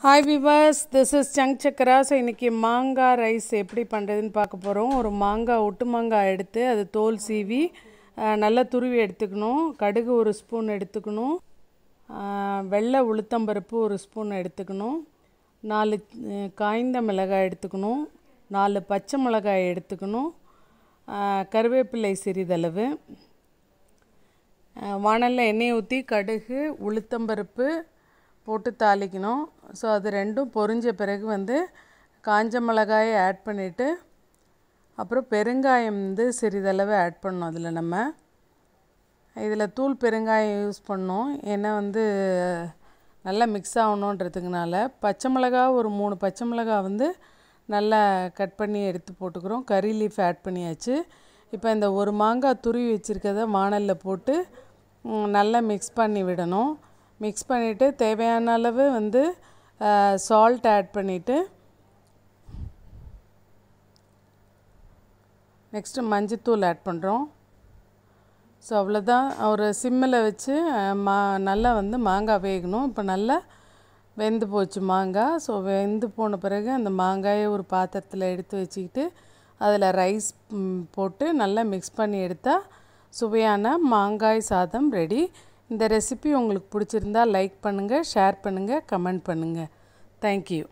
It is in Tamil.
Hi viewers, this is Chunk Chakra. So இன்னைக்கு மாங்காய் ரைஸ் எப்படி பண்ணுறதுன்னு பார்க்க போகிறோம். ஒரு மாங்காய் ஒட்டு மாங்காய் எடுத்து அது தோல் சீவி நல்லா துருவி எடுத்துக்கணும். கடுகு ஒரு ஸ்பூன் எடுத்துக்கணும். வெள்ளை உளுத்தம்பருப்பு ஒரு ஸ்பூன் எடுத்துக்கணும். 4 காய்ந்த மிளகாய் எடுத்துக்கணும். 4 பச்சை மிளகாய் எடுத்துக்கணும். கருவேப்பிலை சிறிதளவு. வாணல்ல எண்ணெய் ஊற்றி கடுகு உளுத்தம்பருப்பு போட்டு தாளிக்கணும். ஸோ அது ரெண்டும் பொரிஞ்ச பிறகு காஞ்ச மிளகாயை ஆட் பண்ணிவிட்டு அப்புறம் பெருங்காயம் சிறிதளவு ஆட் பண்ணணும். அதில் நம்ம இதில் தூள் பெருங்காயம் யூஸ் பண்ணோம். ஏன்னா நல்லா மிக்ஸ் ஆகணுன்றதுக்குனால பச்சை மிளகா ஒரு 3 பச்சை மிளகா நல்லா கட் பண்ணி எடுத்து போட்டுக்கிறோம். கறி லீஃப் ஆட் பண்ணியாச்சு. இப்போ இந்த ஒரு மாங்காய் துருவி வச்சுருக்கதை வாணலில் போட்டு நல்லா மிக்ஸ் பண்ணி விடணும். மிக்ஸ் பண்ணிவிட்டு தேவையான அளவு சால்ட் ஆட் பண்ணிவிட்டு நெக்ஸ்ட்டு மஞ்சத்தூள் ஆட் பண்ணுறோம். ஸோ அவ்வளோதான். ஒரு சிம்மில் வச்சு நல்லா மாங்காய் வேகணும். இப்போ நல்லா வெந்து போச்சு மாங்காய். ஸோ வெந்து போன பிறகு அந்த மாங்காயை ஒரு பாத்திரத்தில் எடுத்து வச்சுக்கிட்டு அதில் ரைஸ் போட்டு நல்லா மிக்ஸ் பண்ணி எடுத்தால் சுவையான மாங்காய் சாதம் ரெடி. இந்த ரெசிபி உங்களுக்கு பிடிச்சிருந்தா லைக் பண்ணுங்கள், ஷேர் பண்ணுங்கள், கமெண்ட் பண்ணுங்கள். தேங்க்யூ.